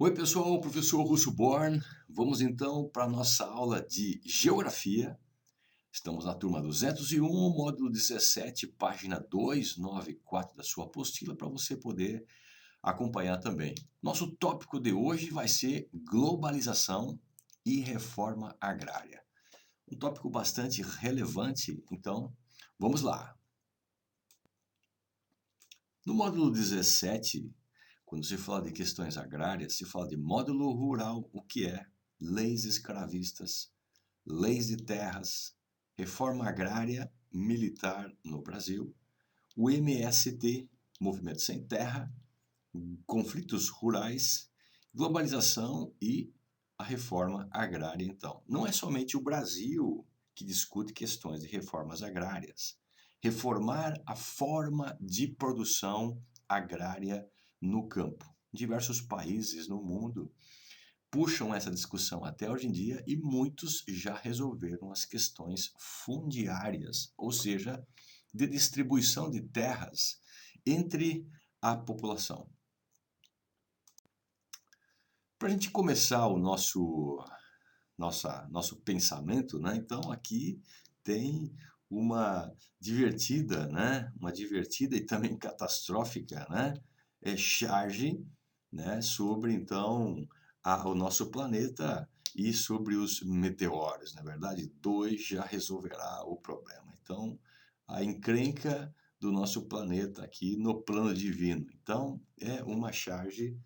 Oi, pessoal, professor Russo Born. Vamos então para a nossa aula de Geografia. Estamos na turma 201, módulo 17, página 294 da sua apostila, para você poder acompanhar também. Nosso tópico de hoje vai ser globalização e reforma agrária. Um tópico bastante relevante, então vamos lá. No módulo 17, quando se fala de questões agrárias, se fala de módulo rural, o que é, leis escravistas, leis de terras, reforma agrária militar no Brasil, o MST, Movimento Sem Terra, conflitos rurais, globalização e a reforma agrária, então. Não é somente o Brasil que discute questões de reformas agrárias. Reformar a forma de produção agrária no campo. Diversos países no mundo puxam essa discussão até hoje em dia e muitos já resolveram as questões fundiárias, ou seja, de distribuição de terras entre a população. Para a gente começar o nosso pensamento, né? Então aqui tem uma divertida, né? Uma divertida e também catastrófica, né? Charge, né? Sobre então o nosso planeta e sobre os meteoros, na verdade, 2 já resolverá o problema. Então a encrenca do nosso planeta aqui no plano divino. Então é uma charge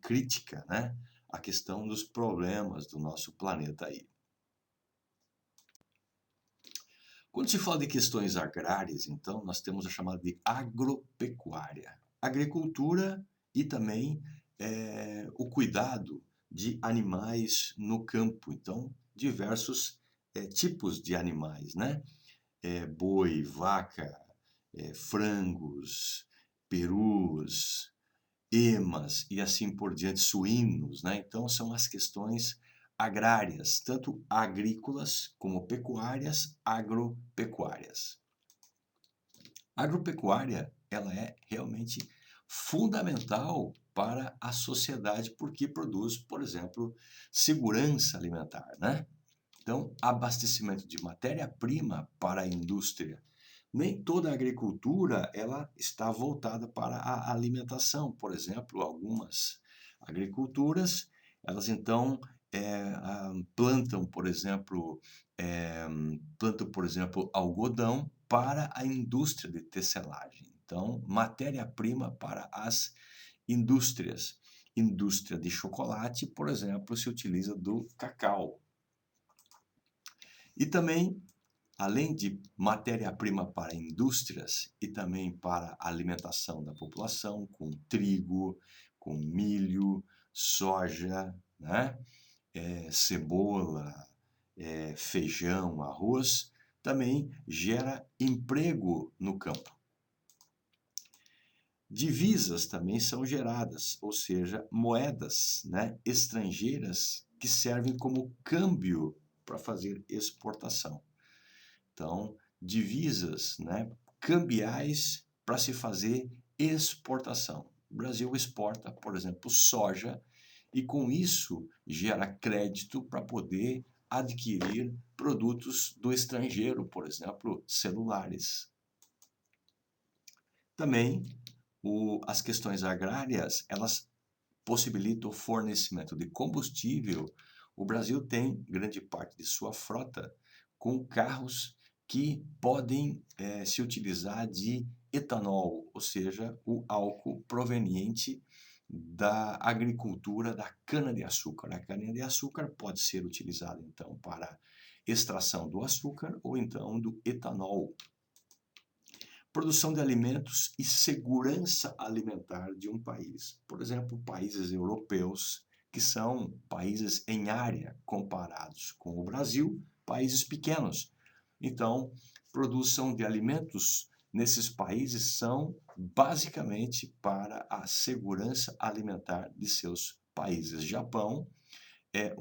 crítica, né? A questão dos problemas do nosso planeta aí. Quando se fala de questões agrárias, então, nós temos a chamada de agropecuária. Agricultura e também o cuidado de animais no campo. Então, diversos tipos de animais, né? Boi, vaca, frangos, perus, emas e assim por diante, suínos, né? Então são as questões agrárias, tanto agrícolas como pecuárias, agropecuárias. A agropecuária, ela é realmente fundamental para a sociedade porque produz, por exemplo, segurança alimentar, né? Então, abastecimento de matéria-prima para a indústria. Nem toda a agricultura ela está voltada para a alimentação. Por exemplo, algumas agriculturas, elas então plantam, por exemplo, algodão para a indústria de tecelagem. Então, matéria-prima para as indústrias. Indústria de chocolate, por exemplo, se utiliza do cacau. E também, além de matéria-prima para indústrias e também para a alimentação da população, com trigo, com milho, soja, né? Cebola, feijão, arroz, também gera emprego no campo. Divisas também são geradas, ou seja, moedas, né, estrangeiras que servem como câmbio para fazer exportação. Então, divisas, né, cambiais para se fazer exportação. O Brasil exporta, por exemplo, soja e com isso gera crédito para poder adquirir produtos do estrangeiro, por exemplo, celulares. Também as questões agrárias, elas possibilitam o fornecimento de combustível. O Brasil tem grande parte de sua frota com carros que podem se utilizar de etanol, ou seja, o álcool proveniente da agricultura da cana-de-açúcar. A cana-de-açúcar pode ser utilizada, então, para extração do açúcar ou então do etanol. Produção de alimentos e segurança alimentar de um país. Por exemplo, países europeus, que são países em área comparados com o Brasil, países pequenos. Então, produção de alimentos nesses países são basicamente para a segurança alimentar de seus países. Japão é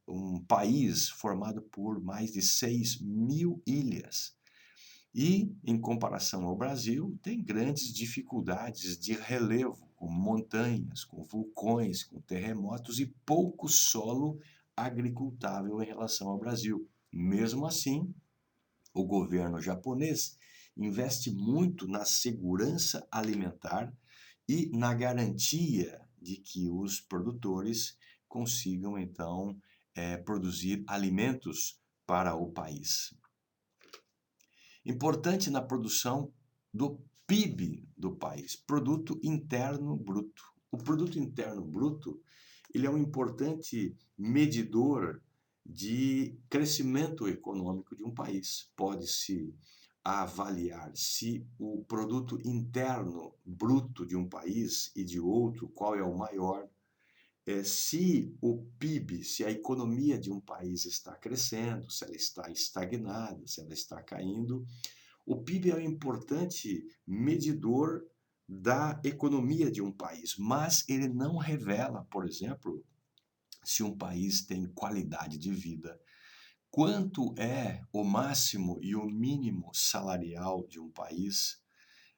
um país formado por mais de 6.000 ilhas. E, em comparação ao Brasil, tem grandes dificuldades de relevo com montanhas, com vulcões, com terremotos e pouco solo agricultável em relação ao Brasil. Mesmo assim, o governo japonês investe muito na segurança alimentar e na garantia de que os produtores consigam, então, produzir alimentos para o país. Importante na produção do PIB do país, Produto Interno Bruto. O Produto Interno Bruto, ele é um importante medidor de crescimento econômico de um país. Pode-se avaliar se o produto interno bruto de um país e de outro, qual é o maior, se o PIB, se a economia de um país está crescendo, se ela está estagnada, se ela está caindo. O PIB é um importante medidor da economia de um país, mas ele não revela, por exemplo, se um país tem qualidade de vida, quanto é o máximo e o mínimo salarial de um país,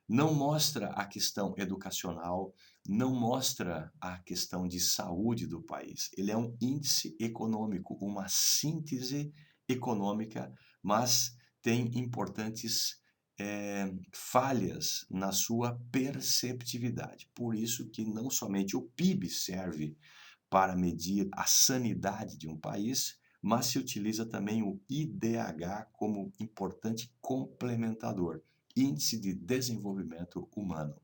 não mostra a questão educacional, não mostra a questão de saúde do país. Ele é um índice econômico, uma síntese econômica, mas tem importantes falhas na sua perceptividade. Por isso que não somente o PIB serve para medir a sanidade de um país, mas se utiliza também o IDH como importante complementador, Índice de Desenvolvimento Humano.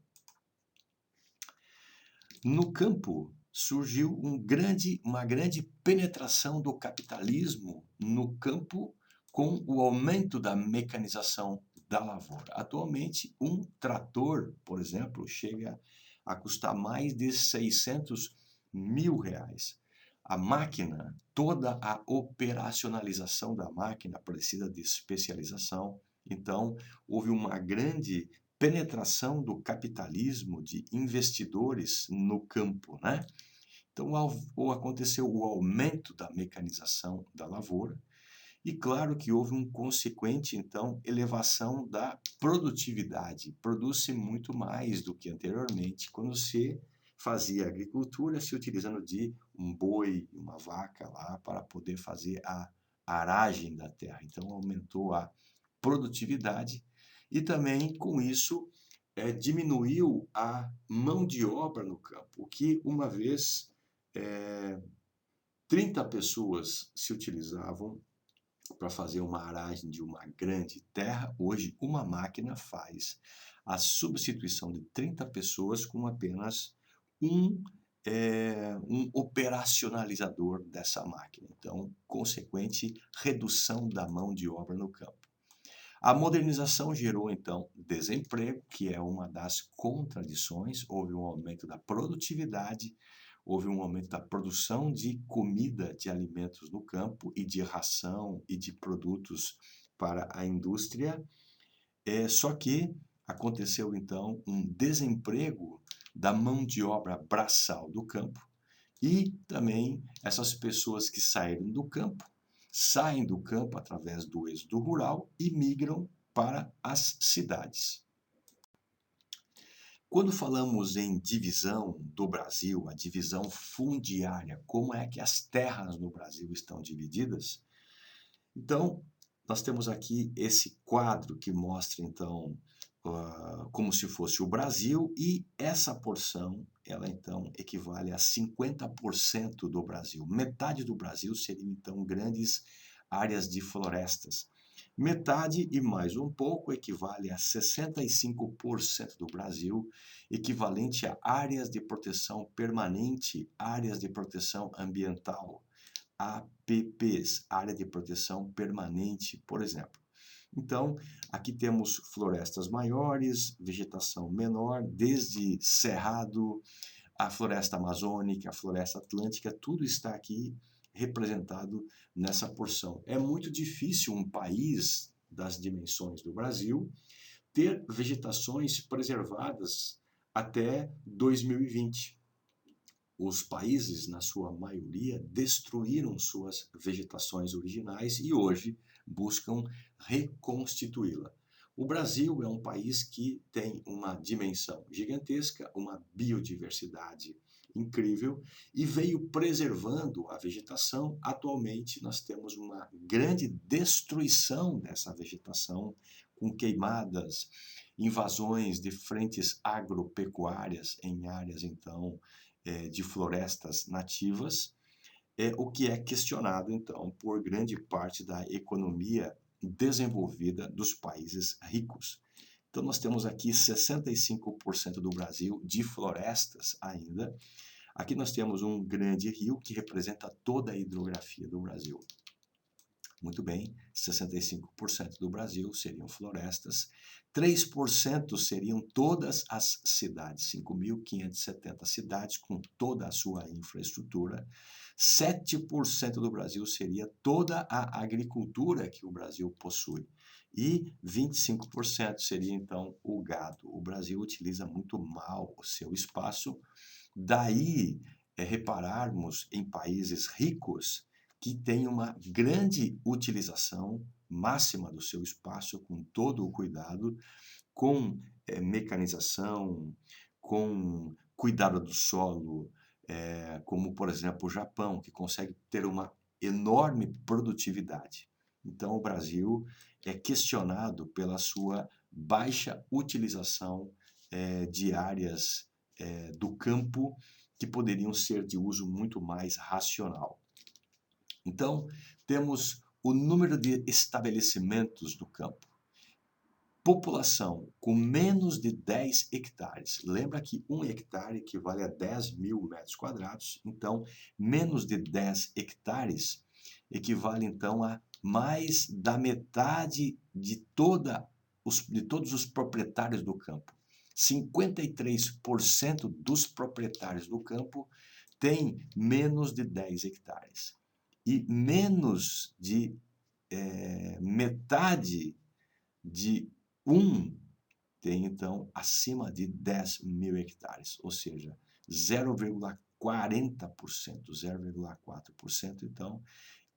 No campo surgiu uma grande penetração do capitalismo no campo com o aumento da mecanização da lavoura. Atualmente, um trator, por exemplo, chega a custar mais de 600 mil reais. A máquina, toda a operacionalização da máquina precisa de especialização. Então, houve uma grande penetração do capitalismo, de investidores no campo, né? Então, aconteceu o aumento da mecanização da lavoura e, claro, que houve um consequente, então, elevação da produtividade. Produz-se muito mais do que anteriormente, quando se fazia agricultura se utilizando de um boi, uma vaca lá, para poder fazer a aragem da terra. Então, aumentou a produtividade e também, com isso, diminuiu a mão de obra no campo, o que uma vez 30 pessoas se utilizavam para fazer uma aragem de uma grande terra, hoje uma máquina faz a substituição de 30 pessoas com apenas um operacionalizador dessa máquina. Então, consequente redução da mão de obra no campo. A modernização gerou, então, desemprego, que é uma das contradições. Houve um aumento da produtividade, houve um aumento da produção de comida, de alimentos no campo e de ração e de produtos para a indústria. Só que aconteceu, então, um desemprego da mão de obra braçal do campo e também essas pessoas que saíram do campo saem do campo através do êxodo rural e migram para as cidades. Quando falamos em divisão do Brasil, a divisão fundiária, como é que as terras no Brasil estão divididas? Então, nós temos aqui esse quadro que mostra, então, como se fosse o Brasil, e essa porção, ela então equivale a 50% do Brasil. Metade do Brasil seriam então grandes áreas de florestas. Metade e mais um pouco equivale a 65% do Brasil, equivalente a áreas de proteção permanente, áreas de proteção ambiental, APPs, área de proteção permanente, por exemplo. Então, aqui temos florestas maiores, vegetação menor, desde cerrado, a floresta amazônica, a floresta atlântica, tudo está aqui representado nessa porção. É muito difícil um país das dimensões do Brasil ter vegetações preservadas até 2020. Os países, na sua maioria, destruíram suas vegetações originais e hoje buscam reconstituí-la. O Brasil é um país que tem uma dimensão gigantesca, uma biodiversidade incrível e veio preservando a vegetação. Atualmente, nós temos uma grande destruição dessa vegetação, com queimadas, invasões de frentes agropecuárias em áreas, então, de florestas nativas, o que é questionado, então, por grande parte da economia desenvolvida dos países ricos. Então, nós temos aqui 65% do Brasil de florestas ainda. Aqui nós temos um grande rio que representa toda a hidrografia do Brasil. Muito bem, 65% do Brasil seriam florestas, 3% seriam todas as cidades, 5.570 cidades com toda a sua infraestrutura, 7% do Brasil seria toda a agricultura que o Brasil possui e 25% seria então o gado. O Brasil utiliza muito mal o seu espaço, daí repararmos em países ricos que têm uma grande utilização máxima do seu espaço, com todo o cuidado, com mecanização, com cuidado do solo, como, por exemplo, o Japão, que consegue ter uma enorme produtividade. Então, o Brasil é questionado pela sua baixa utilização de áreas do campo que poderiam ser de uso muito mais racional. Então, temos o número de estabelecimentos do campo. População com menos de 10 hectares. Lembra que 1 hectare equivale a 10.000 metros quadrados. Então, menos de 10 hectares equivale, então, a mais da metade de todos os proprietários do campo. 53% dos proprietários do campo têm menos de 10 hectares. E menos de metade de tem, então, acima de 10.000 hectares, ou seja, 0,40%, 0,4%, então,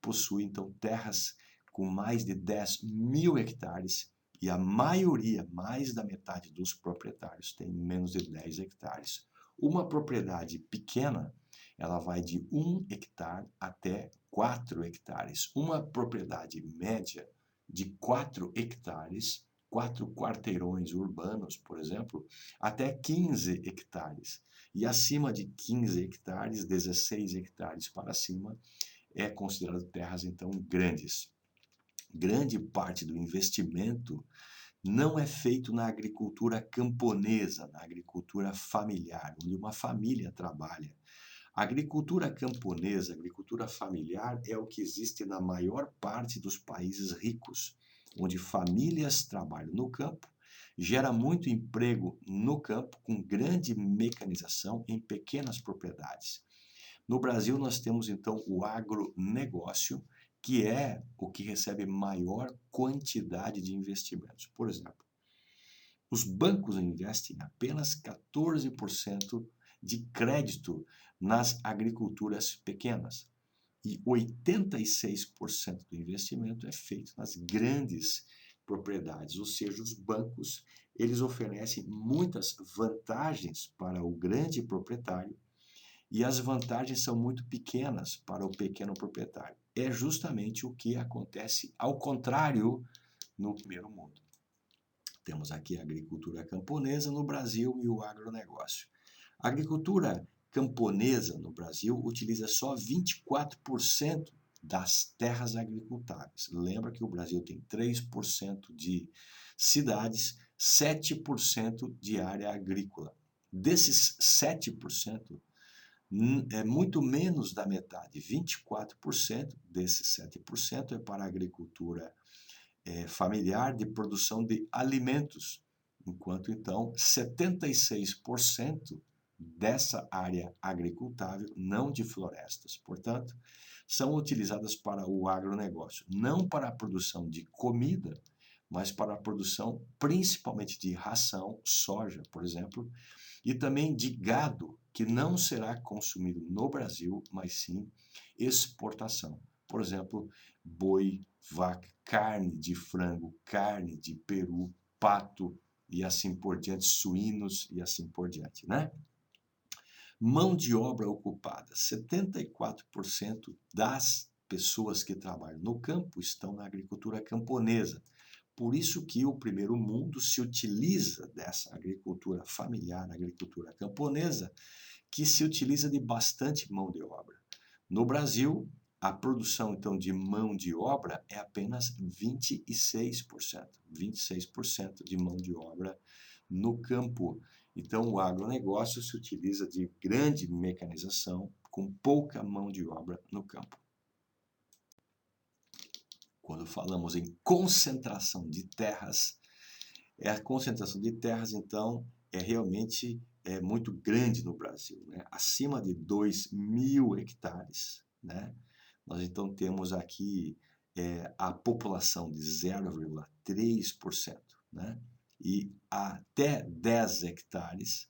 possui, então, terras com mais de 10.000 hectares e a maioria, mais da metade dos proprietários, tem menos de 10 hectares. Uma propriedade pequena, ela vai de 1 hectare até 4 hectares. Uma propriedade média de 4 hectares, 4 quarteirões urbanos, por exemplo, até 15 hectares. E acima de 15 hectares, 16 hectares para cima, é considerado terras, então, grandes. Grande parte do investimento não é feito na agricultura camponesa, na agricultura familiar, onde uma família trabalha. A agricultura camponesa, a agricultura familiar, é o que existe na maior parte dos países ricos, onde famílias trabalham no campo, gera muito emprego no campo, com grande mecanização em pequenas propriedades. No Brasil, nós temos, então, o agronegócio, que é o que recebe maior quantidade de investimentos. Por exemplo, os bancos investem apenas 14% de crédito nas agriculturas pequenas e 86% do investimento é feito nas grandes propriedades, ou seja, os bancos, eles oferecem muitas vantagens para o grande proprietário e as vantagens são muito pequenas para o pequeno proprietário. É justamente o que acontece ao contrário no primeiro mundo. Temos aqui a agricultura camponesa no Brasil e o agronegócio. A agricultura camponesa no Brasil utiliza só 24% das terras agricultáveis. Lembra que o Brasil tem 3% de cidades, 7% de área agrícola. Desses 7%, é muito menos da metade, 24% desses 7% é para a agricultura familiar de produção de alimentos, enquanto então 76% dessa área agricultável, não de florestas, portanto, são utilizadas para o agronegócio, não para a produção de comida, mas para a produção principalmente de ração, soja, por exemplo, e também de gado, que não será consumido no Brasil, mas sim exportação. Por exemplo, boi, vaca, carne de frango, carne de peru, pato e assim por diante, suínos e assim por diante, né? Mão de obra ocupada. 74% das pessoas que trabalham no campo estão na agricultura camponesa. Por isso que o primeiro mundo se utiliza dessa agricultura familiar, agricultura camponesa, que se utiliza de bastante mão de obra. No Brasil, a produção então de mão de obra é apenas 26%, 26% de mão de obra no campo. Então, o agronegócio se utiliza de grande mecanização com pouca mão de obra no campo. Quando falamos em concentração de terras, a concentração de terras, então, realmente muito grande no Brasil, né? Acima de 2.000 hectares, né? Nós, então, temos aqui a população de 0,3%, né? E até 10 hectares,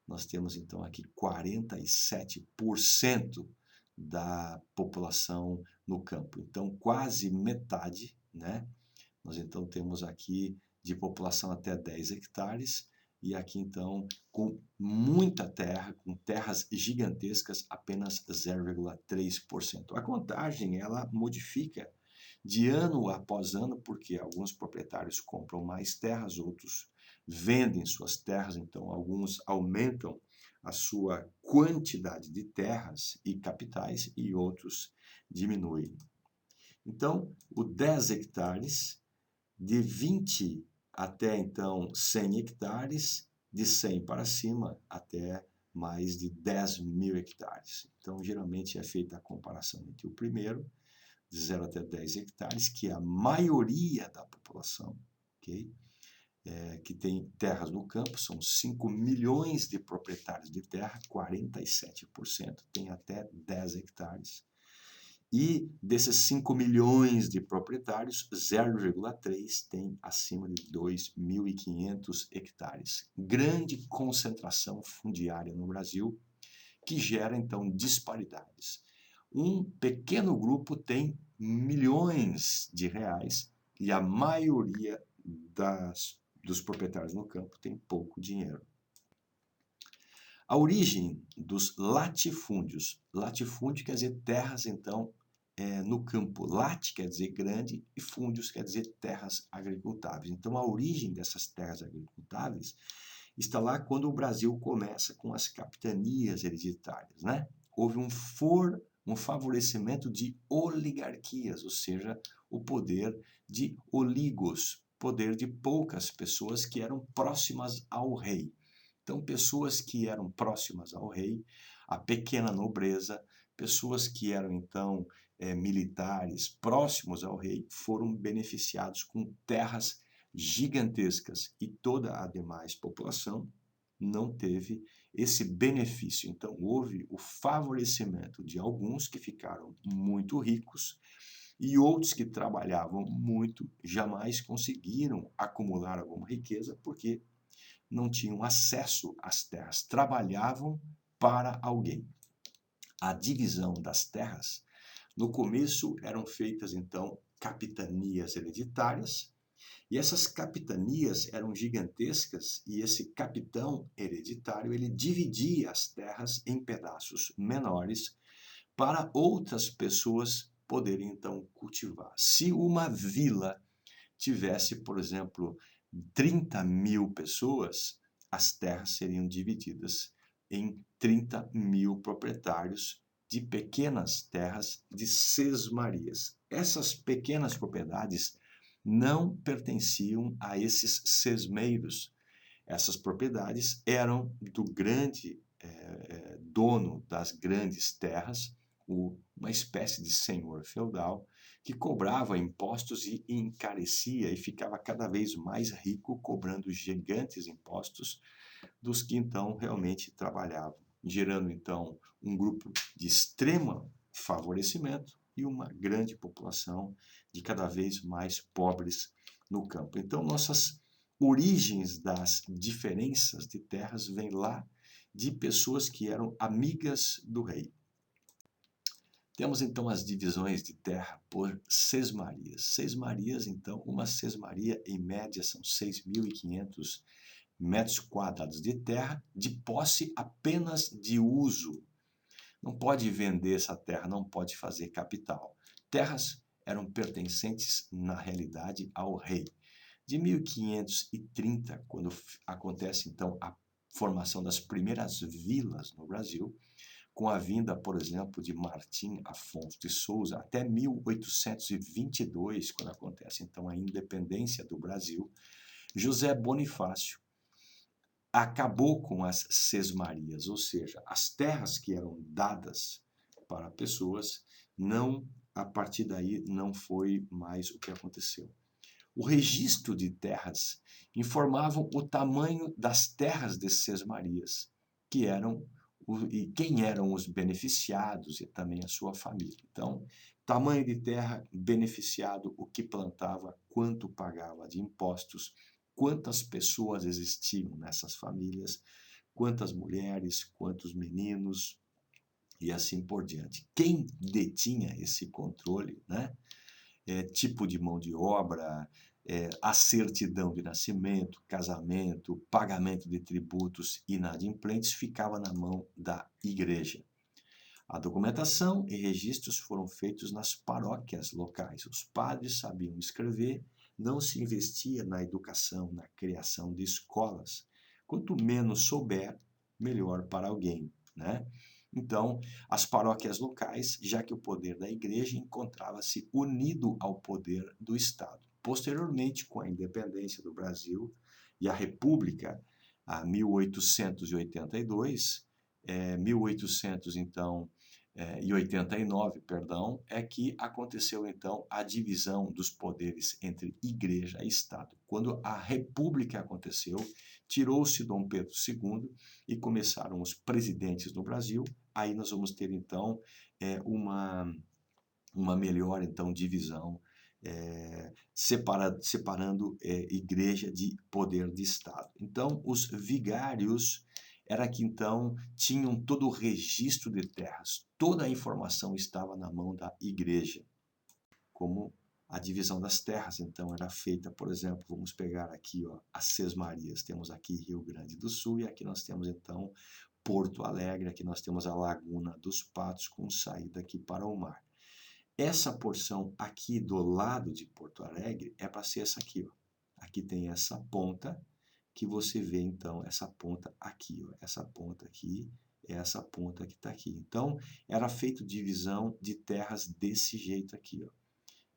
nós temos, então, aqui 47% da população no campo. Então, quase metade, né? Nós, então, temos aqui de população até 10 hectares, e aqui, então, com muita terra, com terras gigantescas, apenas 0,3%. A contagem, ela modifica de ano após ano, porque alguns proprietários compram mais terras, outros vendem suas terras, então alguns aumentam a sua quantidade de terras e capitais e outros diminuem. Então, o 10 hectares, de 20 até então 100 hectares, de 100 para cima até mais de 10.000 hectares. Então, geralmente é feita a comparação entre o primeiro, de 0 até 10 hectares, que é a maioria da população, ok? Que tem terras no campo, são 5 milhões de proprietários de terra, 47% tem até 10 hectares. E desses 5 milhões de proprietários, 0,3 tem acima de 2.500 hectares. Grande concentração fundiária no Brasil, que gera, então, disparidades. Um pequeno grupo tem milhões de reais e a maioria dos proprietários no campo tem pouco dinheiro. A origem dos latifúndios. Latifúndio quer dizer terras, então, no campo. Lati quer dizer grande e fúndios quer dizer terras agricultáveis. Então, a origem dessas terras agricultáveis está lá quando o Brasil começa com as capitanias hereditárias, né? Houve um favorecimento de oligarquias, ou seja, o poder de oligos, poder de poucas pessoas que eram próximas ao rei. Então, pessoas que eram próximas ao rei, a pequena nobreza, pessoas que eram, então, militares próximos ao rei, foram beneficiados com terras gigantescas e toda a demais população não teve esse benefício. Então, houve o favorecimento de alguns que ficaram muito ricos e outros que trabalhavam muito jamais conseguiram acumular alguma riqueza porque não tinham acesso às terras, trabalhavam para alguém. A divisão das terras, no começo eram feitas então capitanias hereditárias, e essas capitanias eram gigantescas e esse capitão hereditário ele dividia as terras em pedaços menores para outras pessoas poderem então cultivar. Se uma vila tivesse, por exemplo, 30.000 pessoas, as terras seriam divididas em 30.000 proprietários de pequenas terras de sesmarias. Essas pequenas propriedades não pertenciam a esses sesmeiros. Essas propriedades eram do grande dono das grandes terras, uma espécie de senhor feudal, que cobrava impostos e encarecia e ficava cada vez mais rico, cobrando gigantes impostos dos que então realmente trabalhavam, gerando então um grupo de extremo favorecimento e uma grande população de cada vez mais pobres no campo. Então, nossas origens das diferenças de terras vêm lá de pessoas que eram amigas do rei. Temos então as divisões de terra por sesmarias. Sesmarias, então, uma sesmaria em média são 6.500 metros quadrados de terra de posse apenas de uso. Não pode vender essa terra, não pode fazer capital. Terras eram pertencentes, na realidade, ao rei. De 1530, quando acontece então a formação das primeiras vilas no Brasil, com a vinda, por exemplo, de Martim Afonso de Souza, até 1822, quando acontece então a independência do Brasil, José Bonifácio acabou com as sesmarias, ou seja, as terras que eram dadas para pessoas, não, a partir daí não foi mais o que aconteceu. O registro de terras informavam o tamanho das terras de sesmarias, que eram e quem eram os beneficiados e também a sua família. Então, tamanho de terra, beneficiado, o que plantava, quanto pagava de impostos, quantas pessoas existiam nessas famílias, quantas mulheres, quantos meninos e assim por diante. Quem detinha esse controle, né? Tipo de mão de obra, a certidão de nascimento, casamento, pagamento de tributos inadimplentes ficava na mão da igreja. A documentação e registros foram feitos nas paróquias locais. Os padres sabiam escrever, não se investia na educação, na criação de escolas. Quanto menos souber, melhor para alguém, né? Então, as paróquias locais, já que o poder da igreja encontrava-se unido ao poder do Estado. Posteriormente, com a independência do Brasil e a República, a 1882, 1800 então e 89, perdão, é que aconteceu então a divisão dos poderes entre igreja e Estado. Quando a República aconteceu, tirou-se Dom Pedro II e começaram os presidentes no Brasil. Aí nós vamos ter então uma melhor então divisão, separando igreja de poder de Estado. Então, os vigários era que então tinham todo o registro de terras, toda a informação estava na mão da igreja, como a divisão das terras, então, era feita, por exemplo, vamos pegar aqui ó, as Sesmarias, temos aqui Rio Grande do Sul e aqui nós temos então Porto Alegre, aqui nós temos a Laguna dos Patos com saída aqui para o mar. Essa porção aqui do lado de Porto Alegre é para ser essa aqui, ó. Aqui tem essa ponta que você vê então essa ponta aqui, ó. Essa ponta aqui é essa ponta que está aqui. Então era feito divisão de terras desse jeito aqui, ó.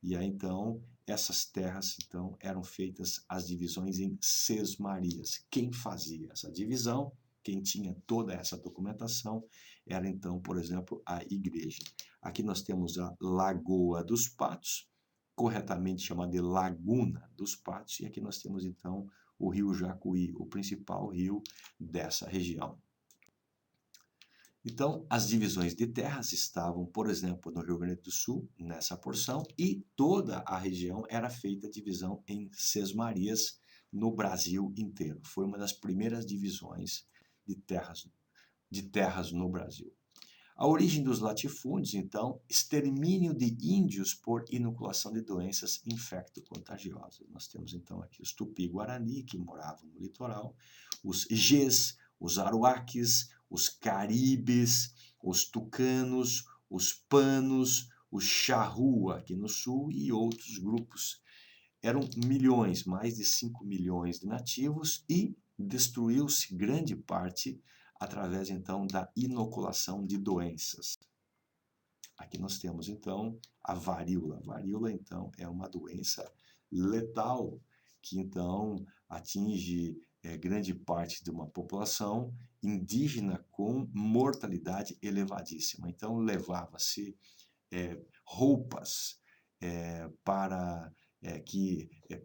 E aí então essas terras então eram feitas as divisões em sesmarias. Quem fazia essa divisão, quem tinha toda essa documentação, era então, por exemplo, a igreja. Aqui nós temos a Lagoa dos Patos, corretamente chamada de Laguna dos Patos, e aqui nós temos então o rio Jacuí, o principal rio dessa região. Então, as divisões de terras estavam, por exemplo, no Rio Grande do Sul, nessa porção, e toda a região era feita divisão em sesmarias no Brasil inteiro. Foi uma das primeiras divisões de terras no Brasil. A origem dos latifúndios, então, extermínio de índios por inoculação de doenças infecto-contagiosas. Nós temos, então, aqui os Tupi-Guarani, que moravam no litoral, os Gês, os Aruaques, os Caribes, os Tucanos, os Panos, os Charrua, aqui no sul, e outros grupos. Eram milhões, mais de 5 milhões de nativos, e destruiu-se grande parte através, então, da inoculação de doenças. Aqui nós temos, então, a varíola. A varíola, então, é uma doença letal que, então, atinge grande parte de uma população indígena com mortalidade elevadíssima. Então, levava-se roupas para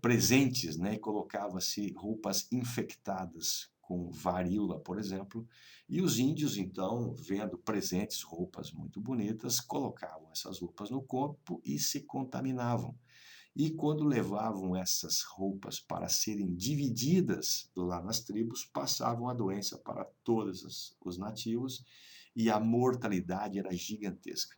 presentes, né? Colocava-se roupas infectadas com varíola, por exemplo, e os índios, então, vendo presentes, roupas muito bonitas, colocavam essas roupas no corpo e se contaminavam. E quando levavam essas roupas para serem divididas lá nas tribos, passavam a doença para todos os nativos e a mortalidade era gigantesca.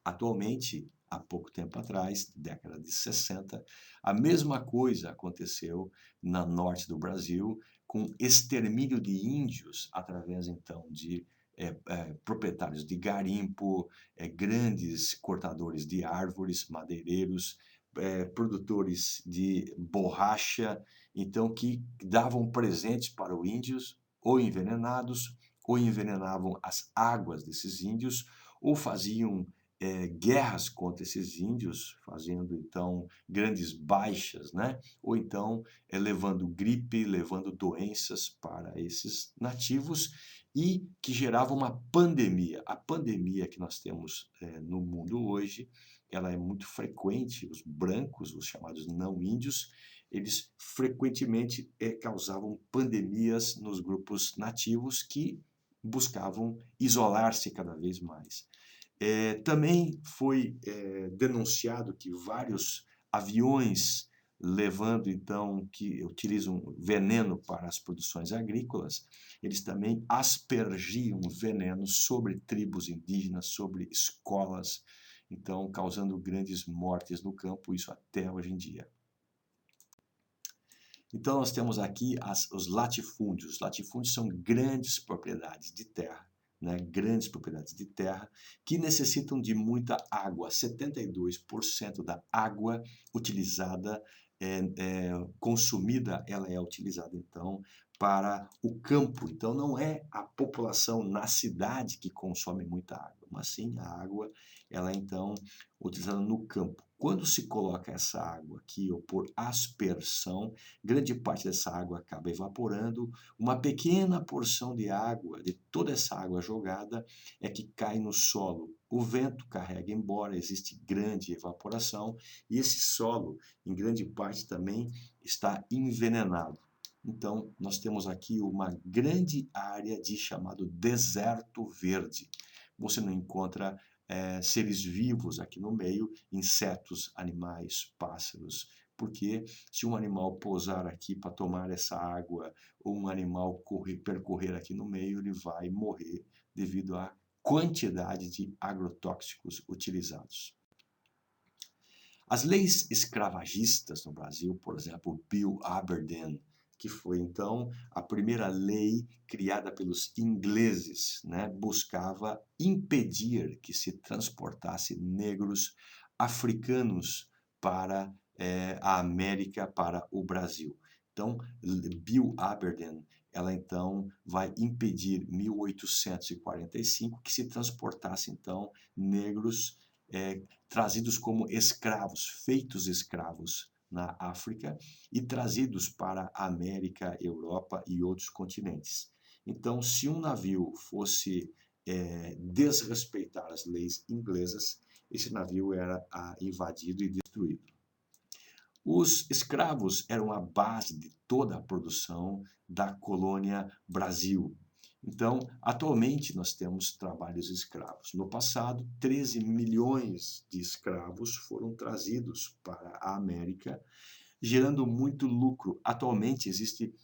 Atualmente, há pouco tempo atrás, década de 60, a mesma coisa aconteceu na norte do Brasil, com extermínio de índios através então de proprietários de garimpo, grandes cortadores de árvores, madeireiros, produtores de borracha, então que davam presentes para os índios, ou envenenados, ou envenenavam as águas desses índios, ou faziam guerras contra esses índios, fazendo então grandes baixas, né? Ou então levando gripe, levando doenças para esses nativos e que gerava uma pandemia. A pandemia que nós temos no mundo hoje, ela é muito frequente. Os brancos, os chamados não índios, eles frequentemente causavam pandemias nos grupos nativos que buscavam isolar-se cada vez mais. Também foi denunciado que vários aviões levando então, que utilizam veneno para as produções agrícolas, eles também aspergiam veneno sobre tribos indígenas, sobre escolas, então causando grandes mortes no campo, isso até hoje em dia. Então nós temos aqui os latifúndios. Os latifúndios são grandes propriedades de terra, né? Grandes propriedades de terra que necessitam de muita água. 72% da água utilizada, consumida, ela é utilizada então para o campo. Então não é a população na cidade que consome muita água, mas sim a água, ela é então utilizada no campo. Quando se coloca essa água aqui, ou por aspersão, grande parte dessa água acaba evaporando, uma pequena porção de água, de toda essa água jogada, é que cai no solo. O vento carrega embora, existe grande evaporação, e esse solo, em grande parte também, está envenenado. Então, nós temos aqui uma grande área de chamado deserto verde. Você não encontra seres vivos aqui no meio, insetos, animais, pássaros, porque se um animal pousar aqui para tomar essa água, ou um animal percorrer aqui no meio, ele vai morrer devido à quantidade de agrotóxicos utilizados. As leis escravagistas no Brasil, por exemplo, Bill Aberdeen, que foi então a primeira lei criada pelos ingleses, né, buscava impedir que se transportasse negros africanos para a América, para o Brasil. Então, Bill Aberdeen, ela então vai impedir, 1845, que se transportasse então negros trazidos como escravos, feitos escravos na África e trazidos para a América, Europa e outros continentes. Então, se um navio fosse desrespeitar as leis inglesas, esse navio era invadido e destruído. Os escravos eram a base de toda a produção da colônia Brasil. Então, atualmente nós temos trabalhos escravos. No passado, 13 milhões de escravos foram trazidos para a América, gerando muito lucro. Atualmente existe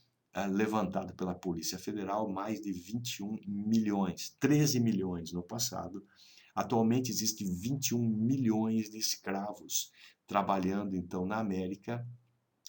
levantado pela Polícia Federal mais de 21 milhões, 13 milhões no passado. Atualmente existe 21 milhões de escravos trabalhando então na América,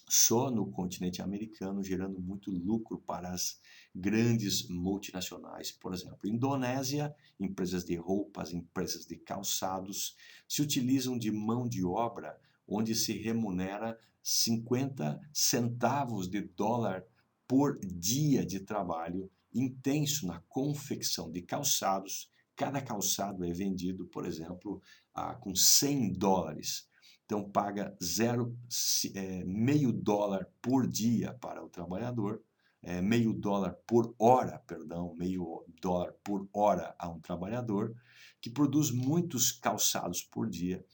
só no continente americano, gerando muito lucro para as grandes multinacionais. Por exemplo, Indonésia, empresas de roupas, empresas de calçados, se utilizam de mão de obra onde se remunera 50 centavos de dólar por dia de trabalho intenso na confecção de calçados. Cada calçado é vendido, por exemplo, com 100 dólares. Então paga meio dólar por dia para o trabalhador, meio dólar por hora, perdão, meio dólar por hora a um trabalhador, que produz muitos calçados por dia,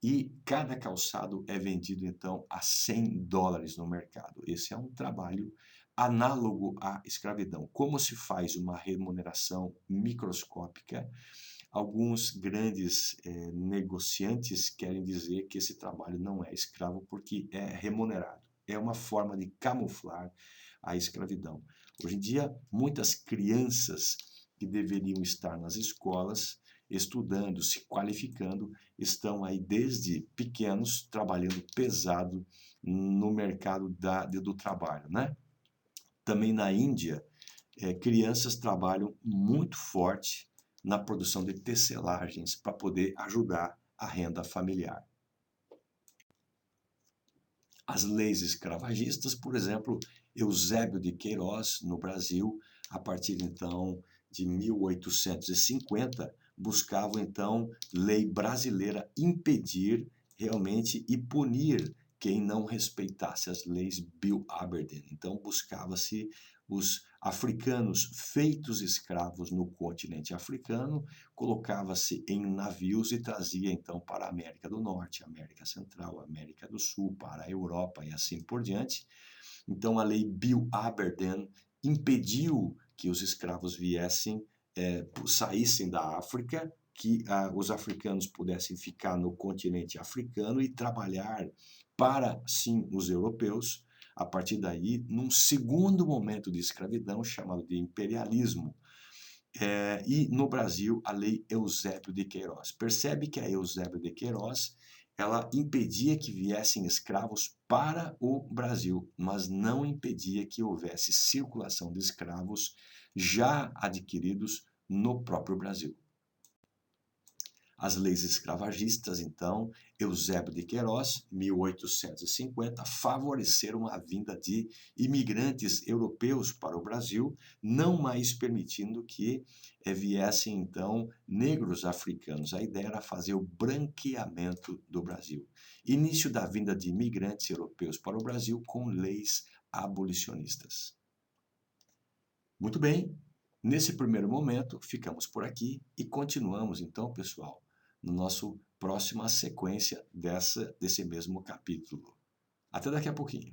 e cada calçado é vendido então a 100 dólares no mercado. Esse é um trabalho análogo à escravidão. Como se faz uma remuneração microscópica? Alguns grandes negociantes querem dizer que esse trabalho não é escravo porque é remunerado. É uma forma de camuflar a escravidão. Hoje em dia, muitas crianças que deveriam estar nas escolas estudando, se qualificando, estão aí desde pequenos trabalhando pesado no mercado do trabalho, né? Também na Índia, crianças trabalham muito forte na produção de tecelagens para poder ajudar a renda familiar. As leis escravagistas, por exemplo, Eusébio de Queiroz, no Brasil, a partir então de 1850, buscavam então lei brasileira impedir realmente e punir quem não respeitasse as leis Bill Aberdeen. Então buscava-se os africanos feitos escravos no continente africano, colocava-se em navios e trazia então para a América do Norte, América Central, América do Sul, para a Europa e assim por diante. Então a lei Bill Aberdeen impediu que os escravos saíssem da África, que os africanos pudessem ficar no continente africano e trabalhar para, sim, os europeus. A partir daí, num segundo momento de escravidão, chamado de imperialismo. E no Brasil, a lei Eusébio de Queiroz. Percebe que a Eusébio de Queiroz, ela impedia que viessem escravos para o Brasil, mas não impedia que houvesse circulação de escravos já adquiridos no próprio Brasil. As leis escravagistas, então, Eusébio de Queiroz, 1850, favoreceram a vinda de imigrantes europeus para o Brasil, não mais permitindo que viessem, então, negros africanos. A ideia era fazer o branqueamento do Brasil. Início da vinda de imigrantes europeus para o Brasil com leis abolicionistas. Muito bem, nesse primeiro momento, ficamos por aqui e continuamos, então, pessoal, no nosso próxima sequência desse mesmo capítulo. Até daqui a pouquinho.